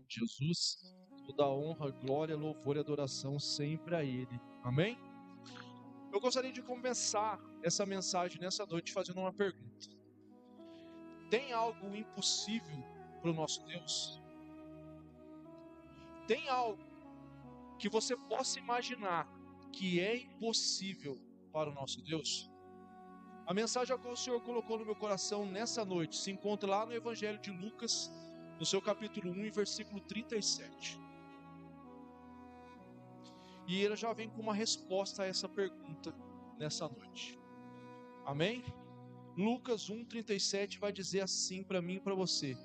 de Jesus. Toda honra, glória, louvor e adoração sempre a Ele. Amém? Eu gostaria de começar essa mensagem nessa noite fazendo uma pergunta. Tem algo impossível para o nosso Deus? Tem algo que você possa imaginar que é impossível para o nosso Deus? A mensagem a qual o Senhor colocou no meu coração nessa noite se encontra lá no Evangelho de Lucas, no seu capítulo 1, versículo 37. E ele já vem com uma resposta a essa pergunta nessa noite. Amém? Lucas 1,37 vai dizer assim para mim e para você: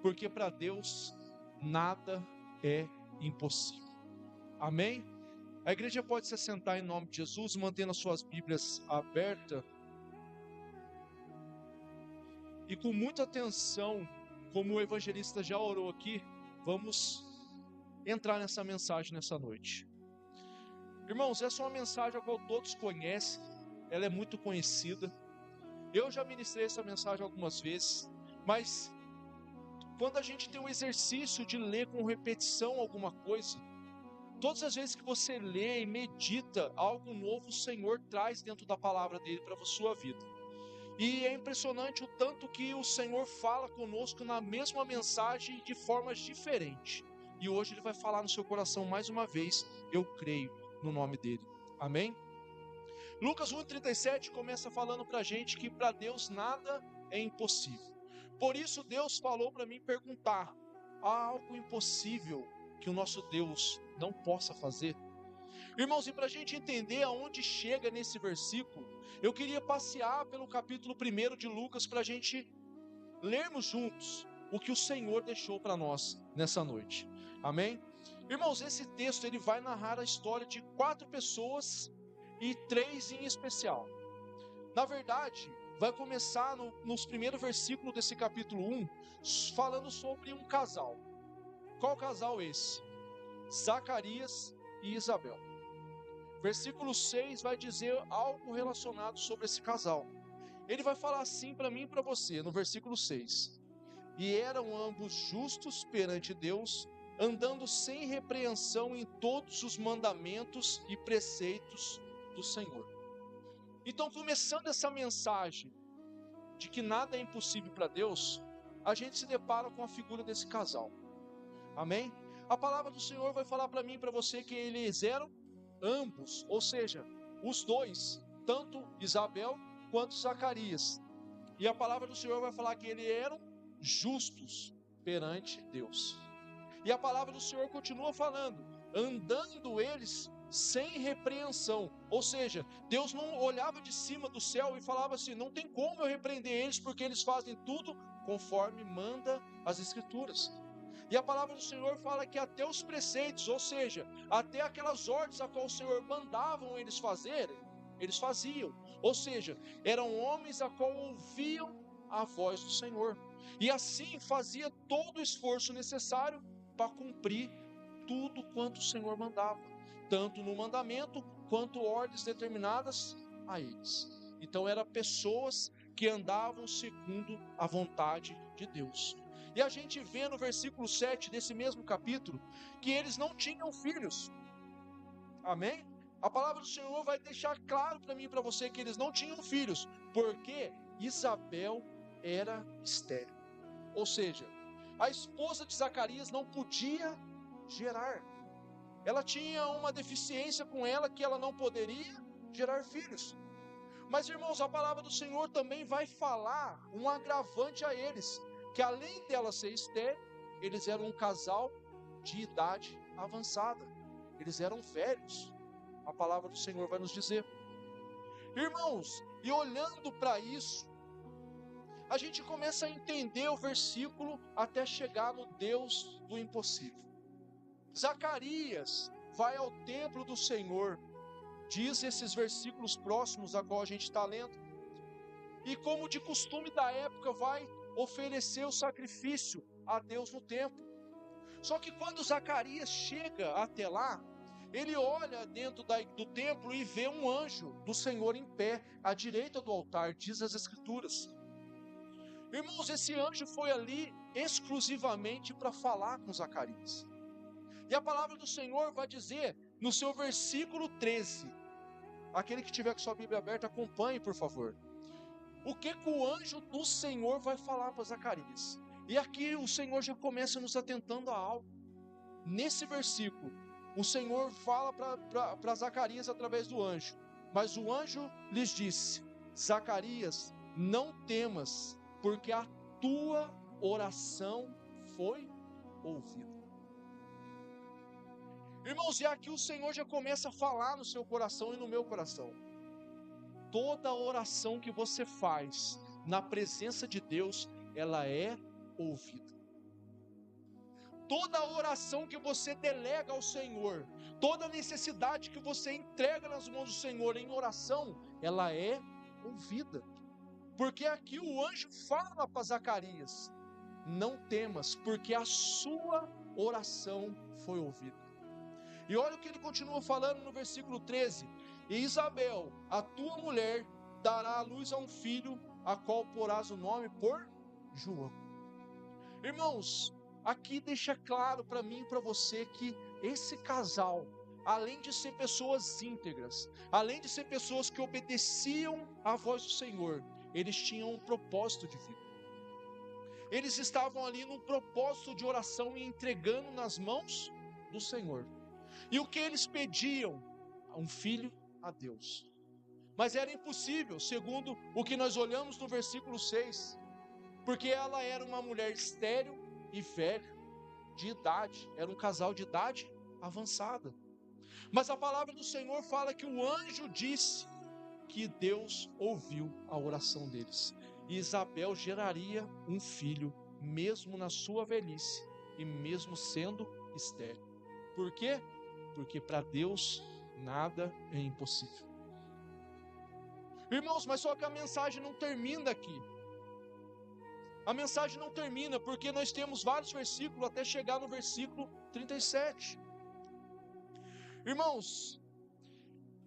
porque para Deus nada é impossível. Amém? A igreja pode se assentar em nome de Jesus, mantendo as suas Bíblias abertas. E com muita atenção, como o evangelista já orou aqui, vamos entrar nessa mensagem nessa noite. Irmãos, essa é uma mensagem a qual todos conhecem, ela é muito conhecida. Eu já ministrei essa mensagem algumas vezes, mas quando a gente tem o exercício de ler com repetição alguma coisa, todas as vezes que você lê e medita algo novo, o Senhor traz dentro da palavra dele para a sua vida. E é impressionante o tanto que o Senhor fala conosco na mesma mensagem de formas diferentes. E hoje Ele vai falar no seu coração mais uma vez, eu creio no nome dEle. Amém? Lucas 1,37 começa falando para a gente que para Deus nada é impossível. Por isso Deus falou para mim perguntar: há algo impossível que o nosso Deus não possa fazer? Irmãos, e para a gente entender aonde chega nesse versículo, eu queria passear pelo capítulo 1 de Lucas para a gente lermos juntos o que o Senhor deixou para nós nessa noite. Amém? Irmãos, esse texto ele vai narrar a história de 4 pessoas e 3 em especial. Na verdade, vai começar nos primeiros versículos desse capítulo 1, falando sobre um casal. Qual casal esse? Zacarias e Isabel. Versículo 6 vai dizer algo relacionado sobre esse casal. Ele vai falar assim para mim e para você, no versículo 6. E eram ambos justos perante Deus, andando sem repreensão em todos os mandamentos e preceitos do Senhor. Então, começando essa mensagem de que nada é impossível para Deus, a gente se depara com a figura desse casal. Amém? A palavra do Senhor vai falar para mim e para você que eles eram ambos, ou seja, os dois, tanto Isabel quanto Zacarias. E a palavra do Senhor vai falar que eles eram justos perante Deus. E a palavra do Senhor continua falando, andando eles sem repreensão. Ou seja, Deus não olhava de cima do céu e falava assim: não tem como eu repreender eles, porque eles fazem tudo conforme manda as Escrituras. E a palavra do Senhor fala que até os preceitos, ou seja, até aquelas ordens a qual o Senhor mandavam eles fazerem, eles faziam. Ou seja, eram homens a qual ouviam a voz do Senhor. E assim fazia todo o esforço necessário para cumprir tudo quanto o Senhor mandava, tanto no mandamento quanto ordens determinadas a eles. Então eram pessoas que andavam segundo a vontade de Deus. E a gente vê no versículo 7 desse mesmo capítulo que eles não tinham filhos. Amém? A palavra do Senhor vai deixar claro para mim e para você que eles não tinham filhos, porque Isabel era estéril. Ou seja, a esposa de Zacarias não podia gerar. Ela tinha uma deficiência com ela que ela não poderia gerar filhos. Mas, irmãos, a palavra do Senhor também vai falar um agravante a eles, que além dela ser estéril, eles eram um casal de idade avançada. Eles eram velhos. A palavra do Senhor vai nos dizer. Irmãos, e olhando para isso, a gente começa a entender o versículo até chegar no Deus do impossível. Zacarias vai ao templo do Senhor, diz esses versículos próximos a qual a gente está lendo, e como de costume da época vai oferecer o sacrifício a Deus no templo. Só que quando Zacarias chega até lá, ele olha dentro do templo e vê um anjo do Senhor em pé, à direita do altar, diz as Escrituras. Irmãos, esse anjo foi ali exclusivamente para falar com Zacarias. E a palavra do Senhor vai dizer no seu versículo 13, aquele que tiver com sua Bíblia aberta, acompanhe por favor. O que o anjo do Senhor vai falar para Zacarias? E aqui o Senhor já começa nos atentando a algo. Nesse versículo, o Senhor fala para Zacarias através do anjo. Mas o anjo lhes disse: Zacarias, não temas, porque a tua oração foi ouvida. Irmãos, e aqui o Senhor já começa a falar no seu coração e no meu coração. Toda oração que você faz na presença de Deus, ela é ouvida. Toda oração que você delega ao Senhor, toda necessidade que você entrega nas mãos do Senhor em oração, ela é ouvida. Porque aqui o anjo fala para Zacarias: não temas, porque a sua oração foi ouvida. E olha o que ele continua falando no versículo 13: e Isabel, a tua mulher, dará à luz a um filho, a qual porás o nome por João. Irmãos, aqui deixa claro para mim e para você que esse casal, além de ser pessoas íntegras, além de ser pessoas que obedeciam à voz do Senhor, eles tinham um propósito de vida. Eles estavam ali num propósito de oração e entregando nas mãos do Senhor. E o que eles pediam? Um filho a Deus. Mas era impossível, segundo o que nós olhamos no versículo 6, porque ela era uma mulher estéril e velha, de idade, era um casal de idade avançada. Mas a palavra do Senhor fala que o anjo disse que Deus ouviu a oração deles. E Isabel geraria um filho, mesmo na sua velhice e mesmo sendo estéril. Por quê? Porque para Deus nada é impossível. Irmãos, mas só que a mensagem não termina aqui. A mensagem não termina, porque nós temos vários versículos até chegar no versículo 37. Irmãos,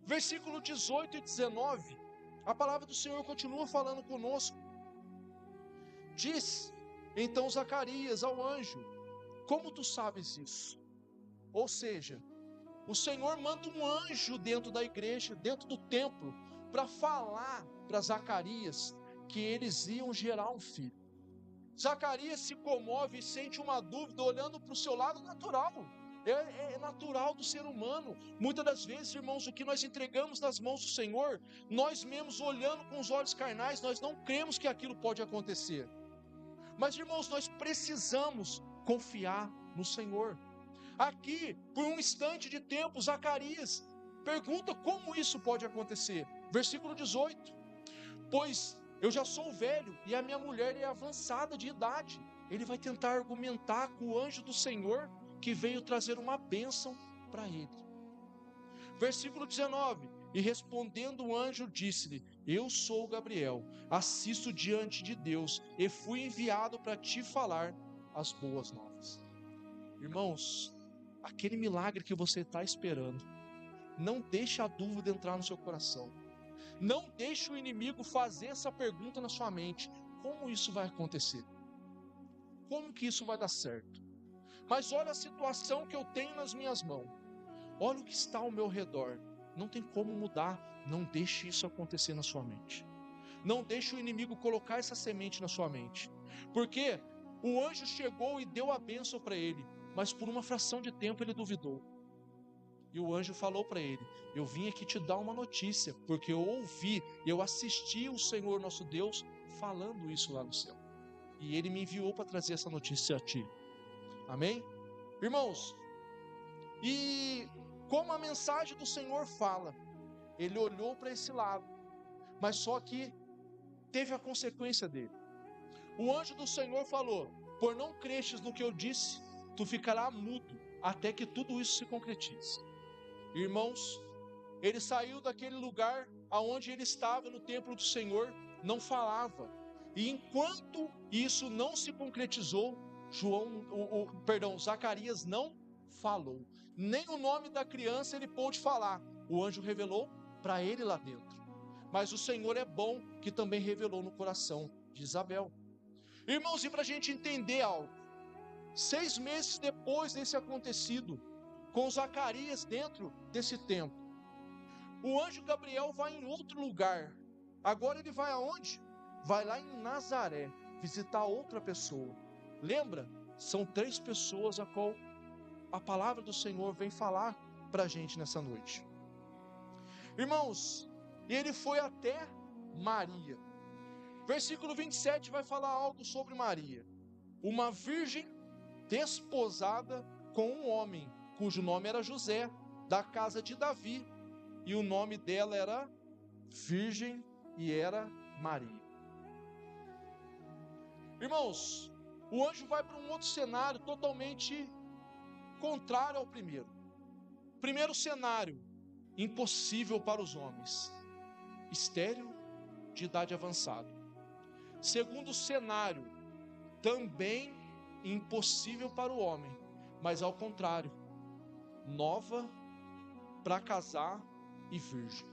versículo 18 e 19, a palavra do Senhor continua falando conosco. Diz então Zacarias ao anjo: como tu sabes isso? Ou seja, o Senhor manda um anjo dentro da igreja, dentro do templo, para falar para Zacarias que eles iam gerar um filho. Zacarias se comove e sente uma dúvida olhando para o seu lado natural. É natural do ser humano. Muitas das vezes, irmãos, o que nós entregamos nas mãos do Senhor, nós mesmos olhando com os olhos carnais, nós não cremos que aquilo pode acontecer. Mas, irmãos, nós precisamos confiar no Senhor. Aqui, por um instante de tempo, Zacarias pergunta como isso pode acontecer. Versículo 18: pois eu já sou velho e a minha mulher é avançada de idade. Ele vai tentar argumentar com o anjo do Senhor que veio trazer uma bênção para ele. Versículo 19: e respondendo o anjo disse-lhe: eu sou Gabriel, assisto diante de Deus e fui enviado para te falar as boas novas. Irmãos, aquele milagre que você está esperando, não deixe a dúvida entrar no seu coração. Não deixe o inimigo fazer essa pergunta na sua mente: como isso vai acontecer? Como que isso vai dar certo? Mas olha a situação que eu tenho nas minhas mãos. Olha o que está ao meu redor. Não tem como mudar. Não deixe isso acontecer na sua mente. Não deixe o inimigo colocar essa semente na sua mente. Porque o anjo chegou e deu a bênção para ele, mas por uma fração de tempo ele duvidou. E o anjo falou para ele: eu vim aqui te dar uma notícia, porque eu ouvi, eu assisti o Senhor nosso Deus falando isso lá no céu. E ele me enviou para trazer essa notícia a ti. Amém? Irmãos, e como a mensagem do Senhor fala, ele olhou para esse lado, mas só que teve a consequência dele. O anjo do Senhor falou: por não crestes no que eu disse, tu ficarás mudo, até que tudo isso se concretize. Irmãos, ele saiu daquele lugar aonde ele estava no templo do Senhor, não falava. E enquanto isso não se concretizou, Zacarias não falou. Nem o nome da criança ele pôde falar. O anjo revelou para ele lá dentro. Mas o Senhor é bom, que também revelou no coração de Isabel. Irmãos, e para a gente entender algo, 6 meses depois desse acontecido, com Zacarias dentro desse templo, o anjo Gabriel vai em outro lugar. Agora ele vai aonde? Vai lá em Nazaré, visitar outra pessoa. Lembra? São 3 pessoas a qual a palavra do Senhor vem falar para a gente nessa noite. Irmãos, ele foi até Maria. Versículo 27 vai falar algo sobre Maria. Uma virgem desposada com um homem, cujo nome era José, da casa de Davi, e o nome dela era virgem e era Maria. Irmãos, o anjo vai para um outro cenário totalmente contrário ao primeiro. Primeiro cenário, impossível para os homens, estéril, de idade avançada. Segundo cenário, também impossível para o homem, mas ao contrário, nova para casar e virgem.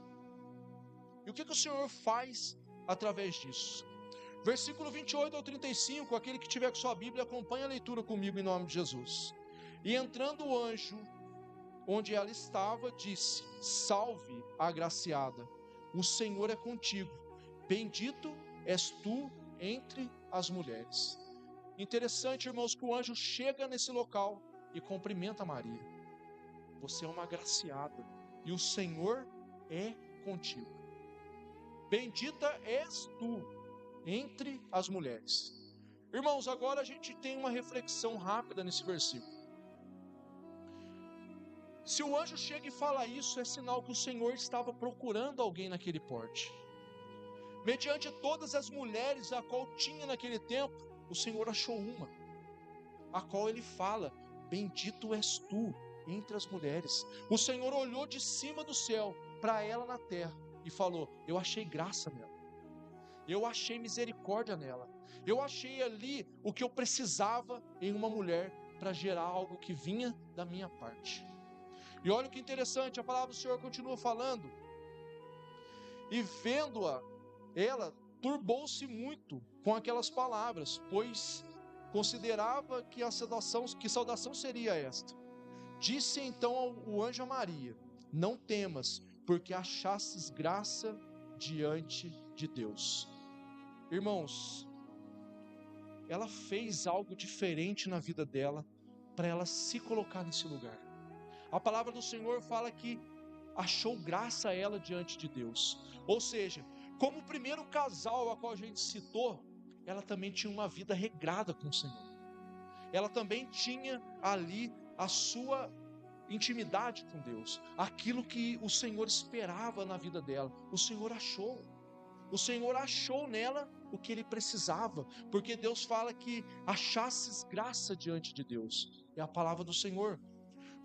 E o que o Senhor faz através disso? Versículo 28 ao 35, aquele que tiver com sua Bíblia, acompanhe a leitura comigo em nome de Jesus. E entrando o anjo, onde ela estava, disse: Salve, agraciada, o Senhor é contigo, bendito és tu entre as mulheres. Interessante, irmãos, que o anjo chega nesse local e cumprimenta Maria. Você é uma agraciada e o Senhor é contigo. Bendita és tu entre as mulheres. Irmãos, agora a gente tem uma reflexão rápida nesse versículo. Se o anjo chega e fala isso, é sinal que o Senhor estava procurando alguém naquele porte. Mediante todas as mulheres a qual tinha naquele tempo, o Senhor achou uma, a qual ele fala: bendito és tu entre as mulheres. O Senhor olhou de cima do céu para ela na terra e falou: eu achei graça nela, eu achei misericórdia nela, eu achei ali o que eu precisava em uma mulher para gerar algo que vinha da minha parte. E olha que interessante, a palavra do Senhor continua falando: e vendo-a, ela turbou-se muito com aquelas palavras, pois considerava que saudação seria esta. Disse então o anjo a Maria: não temas, porque achastes graça diante de Deus. Irmãos, ela fez algo diferente na vida dela, para ela se colocar nesse lugar. A palavra do Senhor fala que achou graça a ela diante de Deus. Ou seja, como o primeiro casal a qual a gente citou, ela também tinha uma vida regrada com o Senhor. Ela também tinha ali a sua intimidade com Deus, aquilo que o Senhor esperava na vida dela. O Senhor achou nela o que ele precisava, porque Deus fala que achasses graça diante de Deus. É a palavra do Senhor.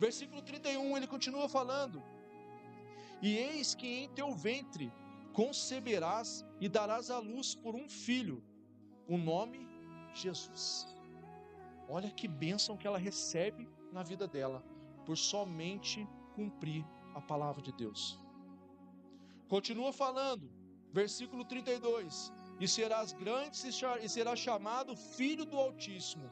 Versículo 31, ele continua falando: e eis que em teu ventre conceberás e darás à luz por um filho, o nome Jesus. Olha que bênção que ela recebe na vida dela, por somente cumprir a palavra de Deus. Continua falando, versículo 32, e serás grande e serás chamado Filho do Altíssimo,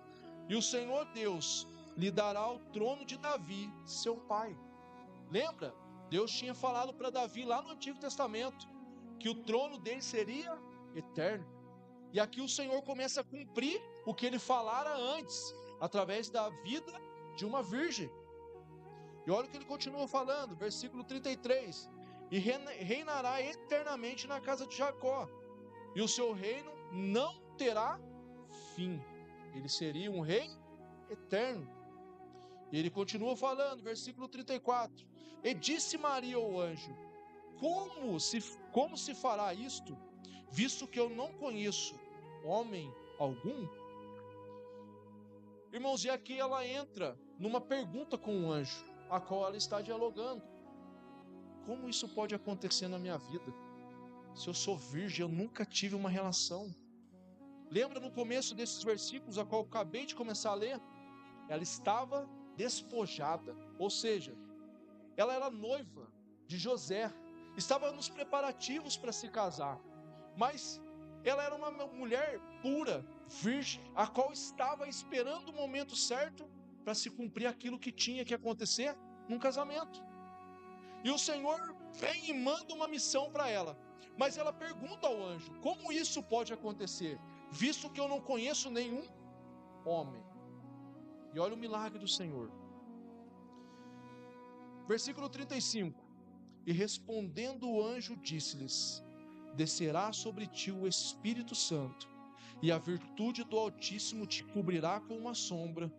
e o Senhor Deus lhe dará o trono de Davi, seu pai. Lembra? Deus tinha falado para Davi lá no Antigo Testamento, que o trono dele seria eterno. E aqui o Senhor começa a cumprir o que ele falara antes, através da vida de uma virgem. E olha o que ele continua falando, versículo 33, e reinará eternamente na casa de Jacó, e o seu reino não terá fim. Ele seria um rei eterno. E ele continua falando, versículo 34, e disse Maria ao anjo: como se fará isto, visto que eu não conheço homem algum? Irmãos, e aqui ela entra numa pergunta com o anjo, a qual ela está dialogando. Como isso pode acontecer na minha vida? Se eu sou virgem, eu nunca tive uma relação. Lembra no começo desses versículos, a qual eu acabei de começar a ler? Ela estava despojada, ou seja, ela era noiva de José, estava nos preparativos para se casar, mas Ela era uma mulher pura, virgem, a qual estava esperando o momento certo para se cumprir aquilo que tinha que acontecer num casamento. E o Senhor vem e manda uma missão para ela. Mas ela pergunta ao anjo: como isso pode acontecer, visto que eu não conheço nenhum homem? E olha o milagre do Senhor. Versículo 35. E respondendo o anjo, disse-lhes: descerá sobre ti o Espírito Santo, e a virtude do Altíssimo te cobrirá com uma sombra.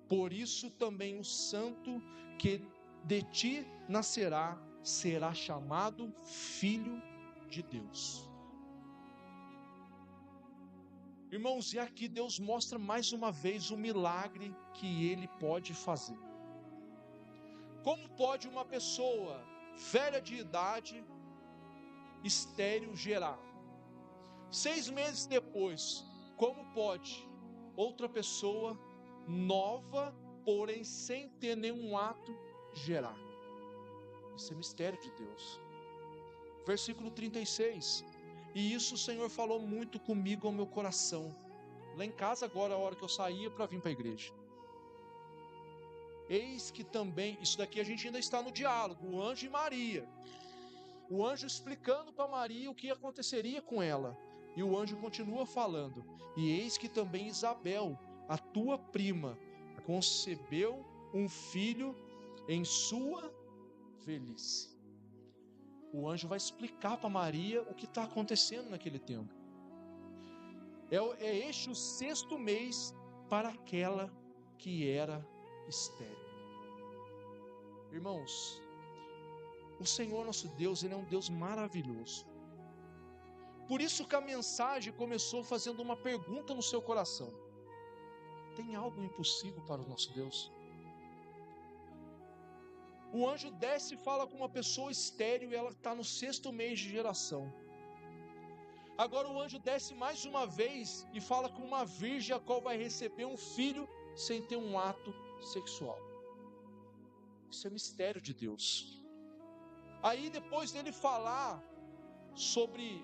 Por isso também o santo que de ti nascerá será chamado Filho de Deus. Irmãos, e aqui Deus mostra mais uma vez o milagre que Ele pode fazer. Como pode uma pessoa velha de idade, estéril, gerar? 6 meses depois, como pode outra pessoa nova, porém sem ter nenhum ato, gerar? Isso é mistério de Deus. Versículo 36. E isso o Senhor falou muito comigo ao meu coração. Lá em casa agora, a hora que eu saía para vir para a igreja. Eis que também, isso daqui a gente ainda está no diálogo, o anjo e Maria. O anjo explicando para Maria o que aconteceria com ela. E o anjo continua falando: e eis que também Isabel, a tua prima, concebeu um filho em sua velhice. O anjo vai explicar para Maria o que está acontecendo naquele tempo. É este o 6º mês para aquela que era estéril. Irmãos, o Senhor nosso Deus, Ele é um Deus maravilhoso. Por isso que a mensagem começou fazendo uma pergunta no seu coração: tem algo impossível para o nosso Deus? O anjo desce e fala com uma pessoa estéril e ela está no 6º mês de geração. Agora o anjo desce mais uma vez e fala com uma virgem a qual vai receber um filho sem ter um ato sexual. Isso é mistério de Deus. Aí depois dele falar sobre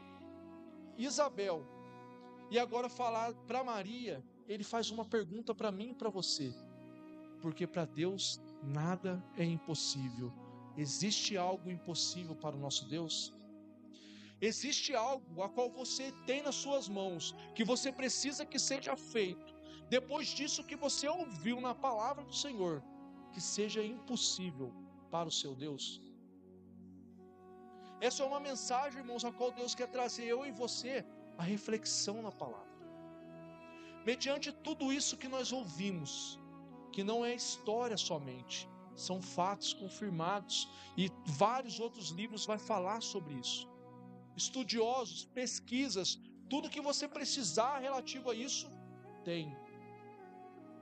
Isabel e agora falar para Maria, ele faz uma pergunta para mim e para você. Porque para Deus nada é impossível. Existe algo impossível para o nosso Deus? Existe algo a qual você tem nas suas mãos, que você precisa que seja feito, depois disso que você ouviu na palavra do Senhor, que seja impossível para o seu Deus? Essa é uma mensagem, irmãos, a qual Deus quer trazer eu e você a reflexão na palavra. Mediante tudo isso que nós ouvimos, que não é história somente, são fatos confirmados, e vários outros livros vão falar sobre isso. Estudiosos, pesquisas, tudo que você precisar relativo a isso, tem.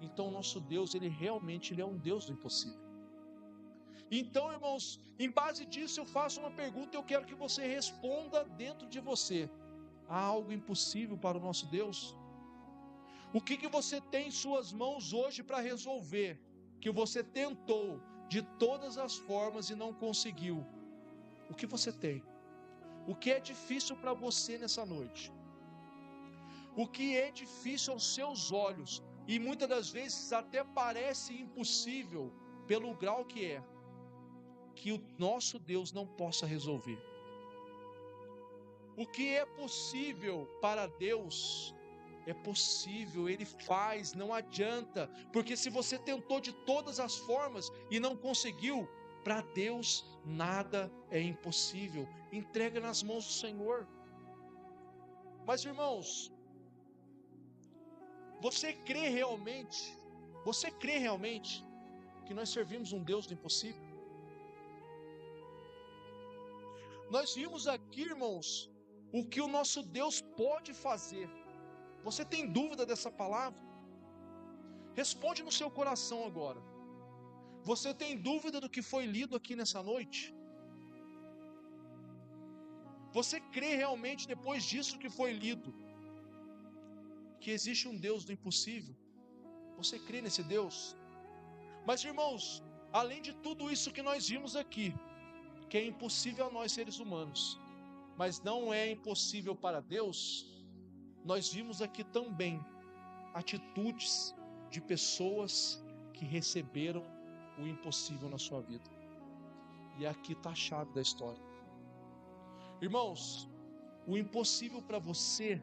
Então nosso Deus, Ele realmente é um Deus do impossível. Então, irmãos, em base disso eu faço uma pergunta e eu quero que você responda dentro de você: há algo impossível para o nosso Deus? O que você tem em suas mãos hoje para resolver, que você tentou de todas as formas e não conseguiu? O que você tem? O que é difícil para você nessa noite? O que é difícil aos seus olhos e muitas das vezes até parece impossível pelo grau que é, que o nosso Deus não possa resolver? O que é possível para Deus é possível, Ele faz, não adianta, porque se você tentou de todas as formas e não conseguiu, para Deus nada é impossível. Entrega nas mãos do Senhor. Mas, irmãos, você crê realmente que nós servimos um Deus do impossível? Nós vimos aqui, irmãos, o que o nosso Deus pode fazer. Você tem dúvida dessa palavra? Responde no seu coração agora. Você tem dúvida do que foi lido aqui nessa noite? Você crê realmente, depois disso que foi lido, que existe um Deus do impossível? Você crê nesse Deus? Mas, irmãos, além de tudo isso que nós vimos aqui, que é impossível a nós seres humanos, mas não é impossível para Deus, nós vimos aqui também atitudes de pessoas que receberam o impossível na sua vida. E aqui está a chave da história. Irmãos, o impossível para você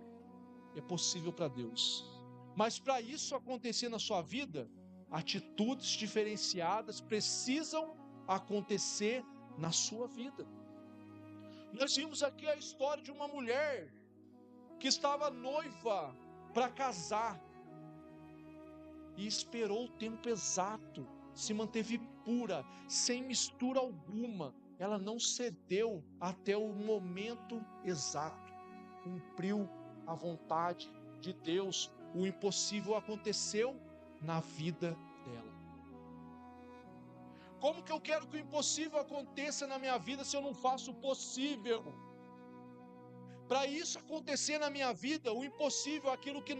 é possível para Deus. Mas para isso acontecer na sua vida, atitudes diferenciadas precisam acontecer na sua vida. Nós vimos aqui a história de uma mulher que estava noiva para casar e esperou o tempo exato, se manteve pura, sem mistura alguma. Ela não cedeu até o momento exato, cumpriu a vontade de Deus. O impossível aconteceu na vida dela. Como que eu quero que o impossível aconteça na minha vida se eu não faço o possível? Para isso acontecer na minha vida, o impossível, aquilo que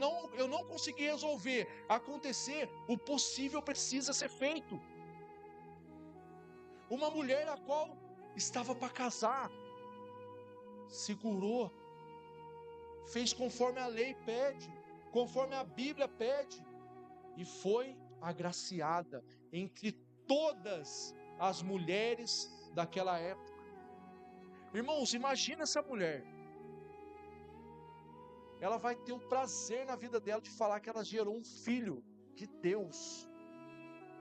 eu não consegui resolver acontecer, o possível precisa ser feito. Uma mulher a qual estava para casar, segurou, fez conforme a lei pede, conforme a Bíblia pede, e foi agraciada entre todas as mulheres daquela época. Irmãos, imagina essa mulher. Ela vai ter o prazer na vida dela de falar que ela gerou um filho de Deus,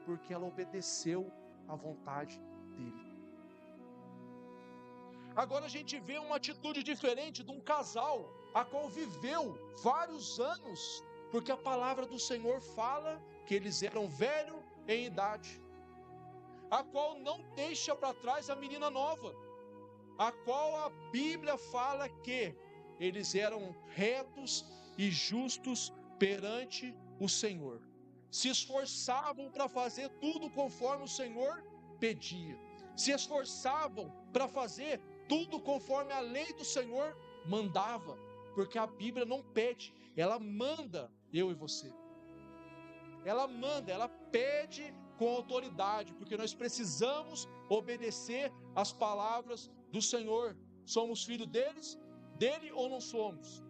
porque ela obedeceu à vontade dele. Agora a gente vê uma atitude diferente de um casal, a qual viveu vários anos, porque a palavra do Senhor fala que eles eram velhos em idade, a qual não deixa para trás a menina nova, a qual a Bíblia fala que eles eram retos e justos perante o Senhor. Se esforçavam para fazer tudo conforme o Senhor pedia. Se esforçavam para fazer tudo conforme a lei do Senhor mandava. Porque a Bíblia não pede, ela manda eu e você. Ela manda, ela pede com autoridade, porque nós precisamos obedecer às palavras do Senhor. Somos filhos dele ou não somos?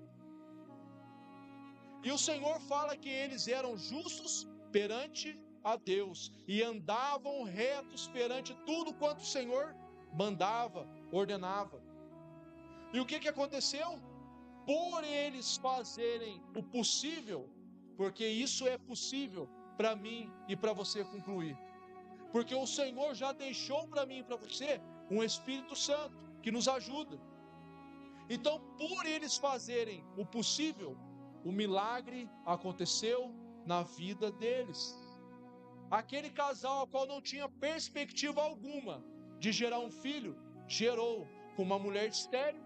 E o Senhor fala que eles eram justos perante a Deus e andavam retos perante tudo quanto o Senhor mandava, ordenava. E o que aconteceu? Por eles fazerem o possível, porque isso é possível para mim e para você concluir, porque o Senhor já deixou para mim e para você um Espírito Santo que nos ajuda. Então, por eles fazerem o possível, o milagre aconteceu na vida deles. Aquele casal ao qual não tinha perspectiva alguma de gerar um filho, gerou com uma mulher estéril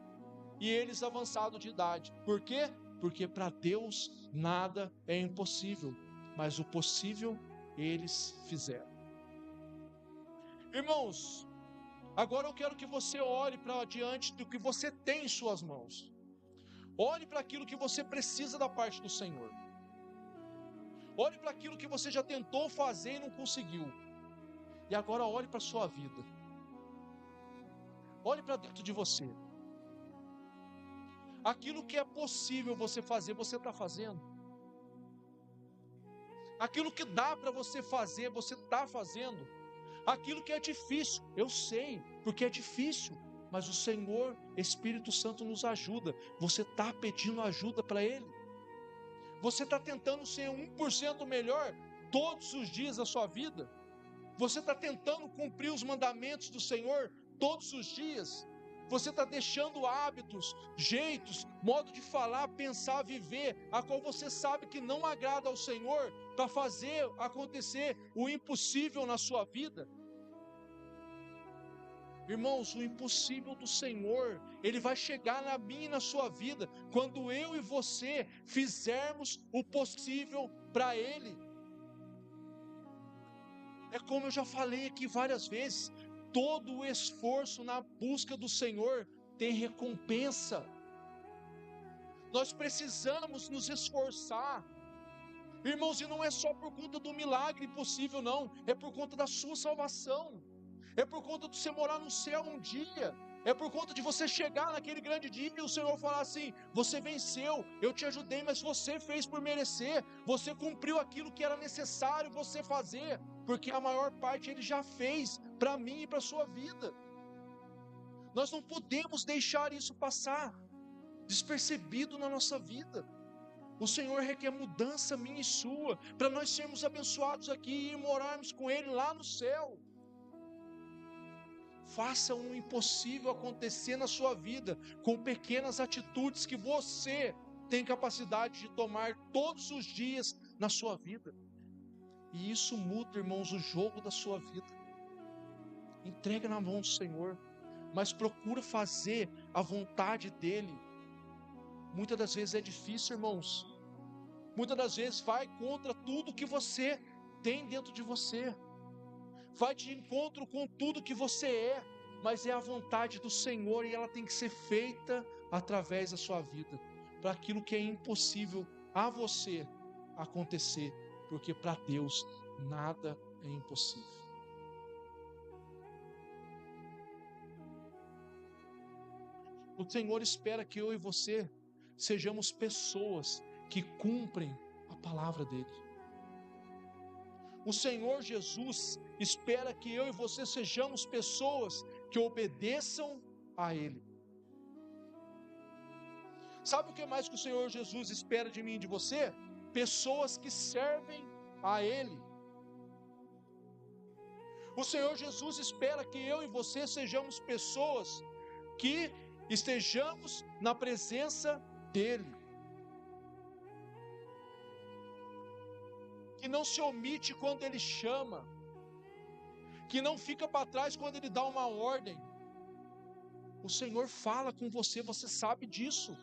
e eles avançados de idade. Por quê? Porque para Deus nada é impossível, mas o possível eles fizeram. Irmãos, agora eu quero que você olhe para diante do que você tem em suas mãos. Olhe para aquilo que você precisa da parte do Senhor. Olhe para aquilo que você já tentou fazer e não conseguiu. E agora olhe para a sua vida. Olhe para dentro de você. Aquilo que é possível você fazer, você está fazendo. Aquilo que dá para você fazer, você está fazendo. Aquilo que é difícil, eu sei, porque é difícil, mas o Senhor, Espírito Santo nos ajuda. Você está pedindo ajuda para Ele? Você está tentando ser 1% melhor todos os dias da sua vida? Você está tentando cumprir os mandamentos do Senhor todos os dias? Você está deixando hábitos, jeitos, modo de falar, pensar, viver, a qual você sabe que não agrada ao Senhor, para fazer acontecer o impossível na sua vida? Irmãos, o impossível do Senhor, Ele vai chegar na minha e na sua vida, quando eu e você fizermos o possível para Ele. É como eu já falei aqui várias vezes, todo o esforço na busca do Senhor tem recompensa. Nós precisamos nos esforçar. Irmãos, e não é só por conta do milagre impossível não, é por conta da sua salvação. É por conta de você morar no céu um dia. É por conta de você chegar naquele grande dia e o Senhor falar assim: você venceu, eu te ajudei, mas você fez por merecer, você cumpriu aquilo que era necessário você fazer, porque a maior parte Ele já fez para mim e para a sua vida. Nós não podemos deixar isso passar despercebido na nossa vida. O Senhor requer mudança minha e sua, para nós sermos abençoados aqui e morarmos com Ele lá no céu. Faça o impossível acontecer na sua vida, com pequenas atitudes que você tem capacidade de tomar todos os dias na sua vida. E isso muda, irmãos, o jogo da sua vida. Entrega na mão do Senhor, mas procura fazer a vontade dEle. Muitas das vezes é difícil, irmãos. Muitas das vezes vai contra tudo que você tem dentro de você. Vai de encontro com tudo que você é, mas é a vontade do Senhor e ela tem que ser feita através da sua vida, para aquilo que é impossível a você acontecer, porque para Deus nada é impossível. O Senhor espera que eu e você sejamos pessoas que cumprem a palavra dEle. O Senhor Jesus espera que eu e você sejamos pessoas que obedeçam a Ele. Sabe o que mais que o Senhor Jesus espera de mim e de você? Pessoas que servem a Ele. O Senhor Jesus espera que eu e você sejamos pessoas que estejamos na presença dEle. Que não se omite quando Ele chama, que não fica para trás quando Ele dá uma ordem. O Senhor fala com você, você sabe disso.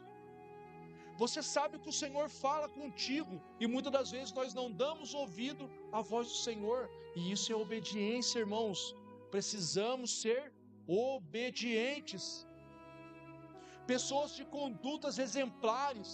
Você sabe que o Senhor fala contigo, e muitas das vezes nós não damos ouvido à voz do Senhor, e isso é obediência, irmãos. Precisamos ser obedientes. Pessoas de condutas exemplares,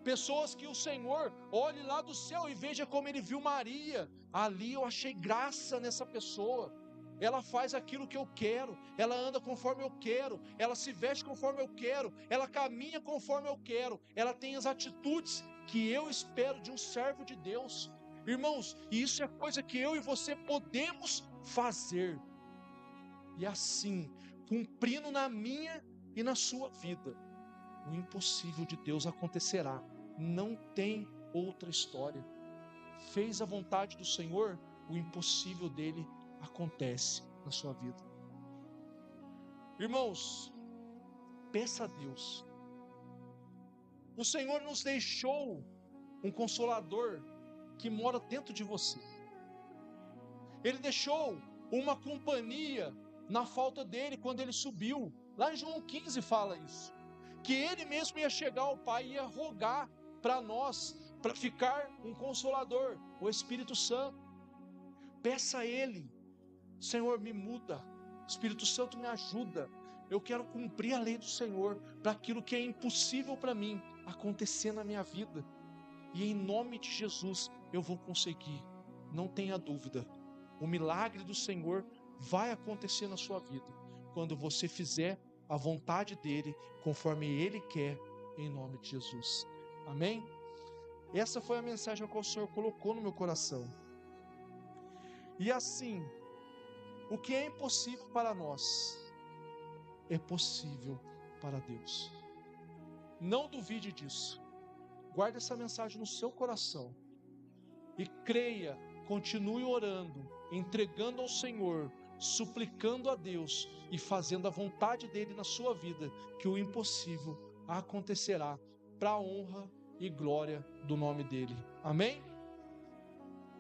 pessoas que o Senhor olhe lá do céu e veja como Ele viu Maria. Ali eu achei graça nessa pessoa. Ela faz aquilo que eu quero, ela anda conforme eu quero, ela se veste conforme eu quero, ela caminha conforme eu quero, ela tem as atitudes que eu espero de um servo de Deus. Irmãos, isso é coisa que eu e você podemos fazer. E assim, cumprindo na minha e na sua vida, o impossível de Deus acontecerá. Não tem outra história. Fez a vontade do Senhor, o impossível dele acontece na sua vida. Irmãos, peça a Deus. O Senhor nos deixou um consolador que mora dentro de você. Ele deixou uma companhia na falta dele quando ele subiu. Lá em João 15 fala isso, que ele mesmo ia chegar ao Pai e ia rogar para nós, para ficar um consolador, o Espírito Santo. Peça a Ele: Senhor, me muda, Espírito Santo me ajuda, eu quero cumprir a lei do Senhor, para aquilo que é impossível para mim acontecer na minha vida, e em nome de Jesus eu vou conseguir. Não tenha dúvida, o milagre do Senhor vai acontecer na sua vida, quando você fizer a vontade dEle, conforme Ele quer, em nome de Jesus. Amém? Essa foi a mensagem que o Senhor colocou no meu coração. E assim, o que é impossível para nós, é possível para Deus. Não duvide disso. Guarde essa mensagem no seu coração. E creia, continue orando, entregando ao Senhor, suplicando a Deus e fazendo a vontade dEle na sua vida, que o impossível acontecerá para a honra e glória do nome dEle. Amém?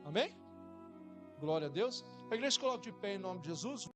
Amém? Glória a Deus. A igreja se coloca de pé em nome de Jesus.